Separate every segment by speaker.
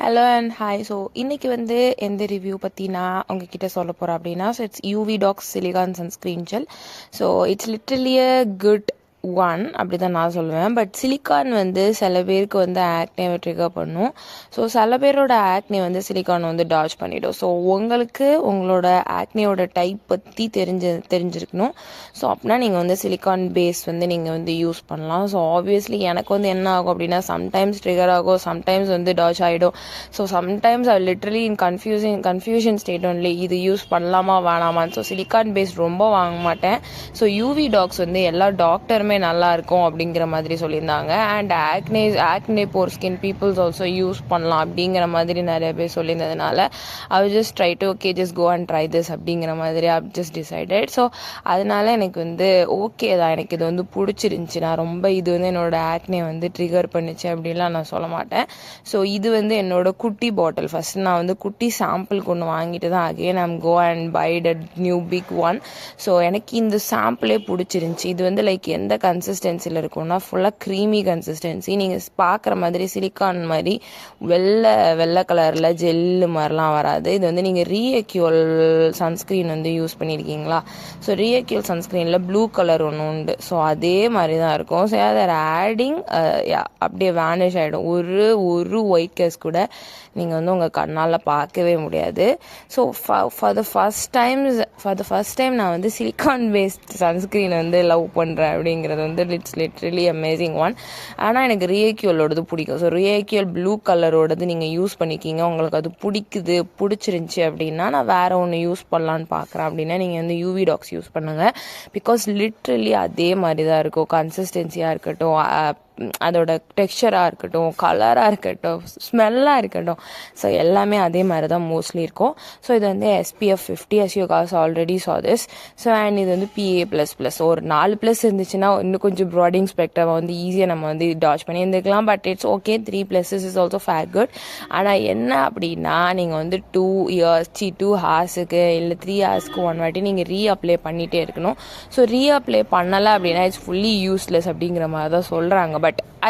Speaker 1: Hello and hi. So இன்றைக்கி வந்து எந்த ரிவ்யூ பற்றி நான் உங்ககிட்ட சொல்ல போகிறேன் அப்படின்னா, so it's UV Doux silicone sunscreen gel. So it's literally a good one அப்படி தான் நான் சொல்லுவேன். பட் சிலிக்கான் வந்து சில பேருக்கு வந்து ஆக்னேவை ட்ரிகர் பண்ணும். ஸோ சில பேரோட ஆக்னே வந்து சிலிக்கான் வந்து டாஜ் பண்ணிவிடும். ஸோ உங்களுக்கு உங்களோட ஆக்னேயோட டைப் பற்றி தெரிஞ்சிருக்கணும். ஸோ அப்படின்னா நீங்கள் வந்து சிலிக்கான் பேஸ் வந்து நீங்கள் வந்து யூஸ் பண்ணலாம். ஸோ ஆப்வியஸ்லி எனக்கு வந்து என்ன ஆகும் அப்படின்னா, சம்டைம்ஸ் ட்ரிகர் ஆகும், சம்டைம்ஸ் வந்து டாஜ் ஆகிடும். So sometimes I literally in confusion state only, இது யூஸ் பண்ணலாமா வேணாமான்னு. ஸோ சிலிக்கான் பேஸ் ரொம்ப வாங்க மாட்டேன். ஸோ யூவி டாக்ஸ் வந்து எல்லா டாக்டருமே நல்லா இருக்கும் அப்படிங்கிற மாதிரி சொல்லியிருந்தாங்க. And acne prone skin peoples also use பண்ணலாம் அப்படிங்கிற மாதிரி நிறைய பேர் சொல்லியிருந்ததுனால I will just try to just go and try this அப்படிங்கிற மாதிரி ஐ ஜஸ்ட் டிசைடட். ஸோ அதனால எனக்கு வந்து ஓகே தான், எனக்கு இது வந்து பிடிச்சிருந்துச்சி. நான் ரொம்ப இது வந்து என்னோட ஆக்னே வந்து ட்ரிகர் பண்ணிச்சு அப்படின்லாம் நான் சொல்ல மாட்டேன். ஸோ இது வந்து என்னோட குட்டி பாட்டில். ஃபர்ஸ்ட் நான் வந்து குட்டி சாம்பிளுக்கு ஒன்று வாங்கிட்டு தான் again I'm go and buy a new big one. So எனக்கு இந்த சாம்பிளே பிடிச்சிருந்துச்சி. இது வந்து லைக் எந்த கன்சிஸ்டன்சியில் இருக்கும்னா ஃபுல்லாக க்ரீமி கன்சிஸ்டன்சி. நீங்கள் பார்க்குற மாதிரி சிலிக்கான் மாதிரி வெள்ளை கலரில் ஜெல்லு மாதிரிலாம் வராது. இது வந்து நீங்கள் ரீஅக்யூல் சன்ஸ்க்ரீன் வந்து யூஸ் பண்ணியிருக்கீங்களா? ஸோ ரீஅக்யூல் சன்ஸ்க்ரீனில் ப்ளூ கலர் ஒன்று உண்டு. ஸோ அதே மாதிரி தான் இருக்கும். ஸோ அதர் ஆடிங் அப்படியே வேனிஷ் ஆகிடும். ஒரு ஒயிட் கேஸ் கூட நீங்கள் வந்து உங்கள் கண்ணால் பார்க்கவே முடியாது. So for the first time நான் வந்து சிலிக்கான் பேஸ்ட் சன்ஸ்க்ரீன் வந்து லவ் பண்ணுறேன் அப்படிங்கிறது வந்து இட்ஸ் லிட்ரலி அமேசிங் ஒன். ஆனால் எனக்கு ரிஏக்யூலோடது பிடிக்கும். ஸோ ரிஏக்யூல் ப்ளூ கலரோடது நீங்கள் யூஸ் பண்ணிக்கிங்க, உங்களுக்கு அது பிடிச்சிருந்துச்சி அப்படின்னா நான் வேறு ஒன்று யூஸ் பண்ணலான்னு பார்க்குறேன் அப்படின்னா நீங்கள் வந்து யூவி டாக்ஸ் யூஸ் பண்ணுங்கள். பிகாஸ் லிட்ரலி அதே மாதிரி தான் இருக்கும். கன்சிஸ்டன்சியாக இருக்கட்டும், அதோட டெக்ஸ்சராக இருக்கட்டும், கலராக இருக்கட்டும், ஸ்மெல்லாக இருக்கட்டும், ஸோ எல்லாமே அதே மாதிரி தான் மோஸ்ட்லி இருக்கும். ஸோ இது வந்து SPF 50 as you guys already saw this. So and இது வந்து PA++. ஒரு 4+ இருந்துச்சுன்னா இன்னும் கொஞ்சம் ப்ராடிங் ஸ்பெக்ட்ரம் வந்து ஈஸியாக நம்ம வந்து டாஜ் பண்ணி இருந்துக்கலாம். But it's okay, 3+ is also fair good. ஆனால் என்ன அப்படின்னா நீங்கள் வந்து 2 ஹார்ஸுக்கு இல்லை 3 ஹார்ஸ்க்கு ஒன் வாட்டி நீங்கள் ரீஅப்ளை பண்ணிகிட்டே இருக்கணும். ஸோ ரீஅப்ளை பண்ணலை அப்படின்னா இட்ஸ் ஃபுல்லி யூஸ்லெஸ் அப்படிங்கிற மாதிரி தான் சொல்கிறாங்க. But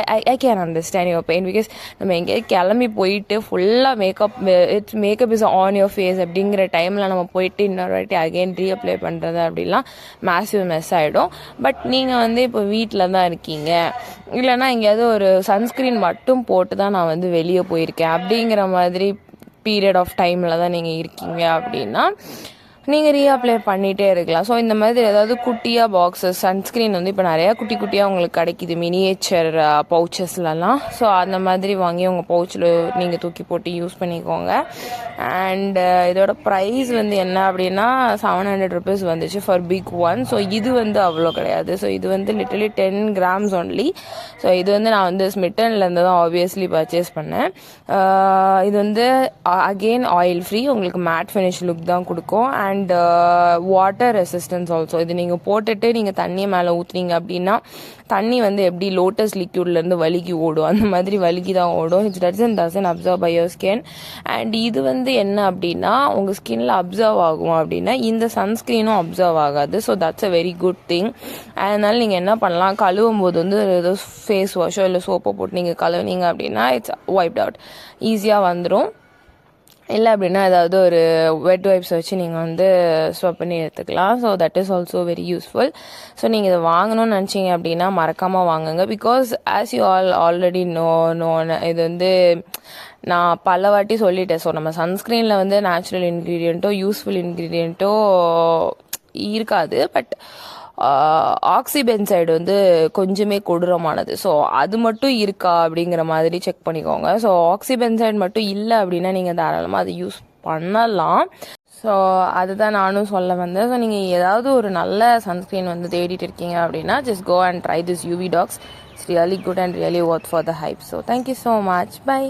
Speaker 1: I can understand your pain because நம்ம எங்கேயாவது கிளம்பி போயிட்டு ஃபுல்லாக makeup is on your face அப்படிங்கிற டைமில் நம்ம போயிட்டு இன்னொரு வாட்டி அகெயின் ரீஅப்ளை பண்ணுறது அப்படிலாம் மேசிவ் மெஸ் ஆகிடும். பட் நீங்கள் வந்து இப்போ வீட்டில் தான் இருக்கீங்க, இல்லைனா எங்கேயாவது ஒரு சன்ஸ்க்ரீன் மட்டும் போட்டு தான் நான் வந்து வெளியே போயிருக்கேன் அப்படிங்கிற மாதிரி பீரியட் ஆஃப் டைமில் தான் நீங்கள் இருக்கீங்க அப்படின்னா நீங்கள் ரீஅப்ளை பண்ணிகிட்டே இருக்கலாம். ஸோ இந்த மாதிரி ஏதாவது குட்டியாக பாக்ஸஸ் சன்ஸ்க்ரீன் வந்து இப்போ நிறையா குட்டியாக உங்களுக்கு கிடைக்கிது மினியேச்சர் பவுச்சஸ்லலாம். ஸோ அந்த மாதிரி வாங்கி உங்கள் பவுச்சில் நீங்கள் தூக்கி போட்டு யூஸ் பண்ணிக்கோங்க. அண்ட் இதோட ப்ரைஸ் வந்து என்ன அப்படின்னா 700 rupees வந்துச்சு ஃபார் பிக் ஒன். ஸோ இது வந்து அவ்வளோ கிடையாது. ஸோ இது வந்து லிட்டலி 10 grams ஒன்லி. ஸோ இது வந்து நான் வந்து ஸ்மிட்டன்லேருந்து தான் ஆப்வியஸ்லி பர்ச்சேஸ் பண்ணேன். இது வந்து அகெயின் ஆயில் ஃப்ரீ, உங்களுக்கு மேட் ஃபினிஷ் லுக் தான் கொடுக்கும். And water resistance also. இது நீங்கள் போட்டுட்டு நீங்கள் தண்ணியை மேலே ஊற்றுனீங்க அப்படின்னா தண்ணி வந்து எப்படி லோட்டஸ் லிக்யூட்லேருந்து வலிக்கி ஓடும் அந்த மாதிரி வலிக்கி தான் ஓடும். It's doesn't observe by your skin. And இது வந்து என்ன அப்படின்னா உங்கள் ஸ்கின்ல அப்சர்வ் ஆகும் அப்படின்னா இந்த சன்ஸ்க்ரீனும் அப்சர்வ் ஆகாது. So that's a very good thing. அதனால நீங்கள் என்ன பண்ணலாம், கழுவும் போது வந்து ஏதோ ஃபேஸ் வாஷோ இல்லை சோப்போ போட்டு நீங்கள் கழுவுனீங்க அப்படின்னா இட்ஸ் வைப்ட் அவுட், ஈஸியாக வந்துடும். இல்லை அப்படின்னா ஏதாவது ஒரு வெட் வைப்ஸ் வச்சு நீங்கள் வந்து ஸ்வப் பண்ணி எடுத்துக்கலாம். So that is also very useful. So நீங்கள் இதை வாங்கணும்னு நினச்சிங்க அப்படின்னா மறக்காமல் வாங்குங்க. Because as you already know இது வந்து நான் பல வாட்டி சொல்லிட்டேன். ஸோ நம்ம சன்ஸ்க்ரீனில் வந்து நேச்சுரல் இன்க்ரீடியண்ட்டோ யூஸ்ஃபுல் இன்க்ரீடியண்ட்டோ இருக்காது. பட் ஆக்சிபென்சைடு வந்து கொஞ்சமே கொடூரமானது. ஸோ அது மட்டும் இருக்கா அப்படிங்கிற மாதிரி செக் பண்ணிக்கோங்க. ஸோ ஆக்சிபென்சைடு மட்டும் இல்லை அப்படின்னா நீங்கள் தாராளமாக அதை யூஸ் பண்ணலாம். ஸோ அதுதான் நானும் சொல்ல வந்தேன். ஸோ நீங்கள் ஏதாவது ஒரு நல்ல சன்ஸ்க்ரீன் வந்து தேடிட்டு இருக்கீங்க அப்படின்னா just go and try this UV Dogs. It's really good and really worth for the hype. So thank you so much. Bye.